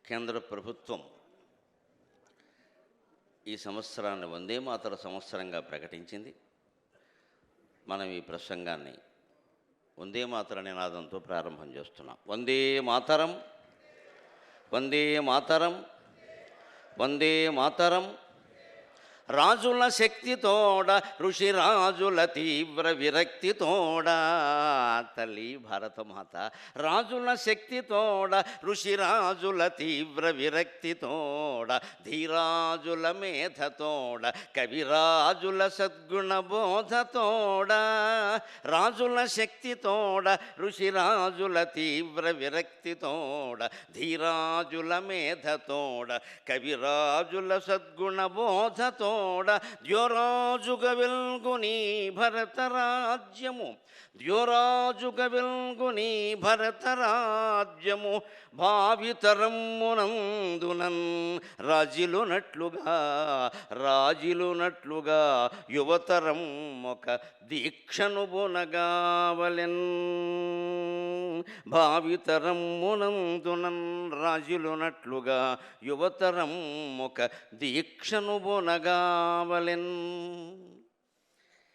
కేంద్ర ప్రభుత్వం ఈ సంవత్సరాన్ని వందే మాతర సంవత్సరంగా ప్రకటించింది. మనం ఈ ప్రసంగాన్ని వందే మాతర నినాదంతో ప్రారంభం చేస్తున్నాం. వందే మాతరం, వందే మాతరం, వందే మాతరం. రాజుల శక్తితోడ, ఋషిరాజుల తీవ్ర విరక్తితోడ, తల్లి భారతమాత రాజుల శక్తితోడ, ఋషిరాజుల తీవ్ర విరక్తితోడ, ధీరాజుల మేధతోడ, కవిరాజుల సద్గుణ బోధతోడ. రాజుల శక్తితోడ, ఋషిరాజుల తీవ్ర విరక్తితోడ, ధీరాజుల మేధతోడ, కవిరాజుల సద్గుణ బోధతోడ, ద్యోరాజుగ వెల్గుని భరతరాజ్యము, ద్యోరాజుగ వెల్గుని భరతరాజ్యము, భావితరమ్మునందునన్ రాజిలునట్లుగా, రాజిలునట్లుగా యువతరం ఒక దీక్షను బునగావలెన్. భావితరమ్మునందునన్ రాజులునట్లుగా యువతరం ఒక దీక్షను బునగావలెన్.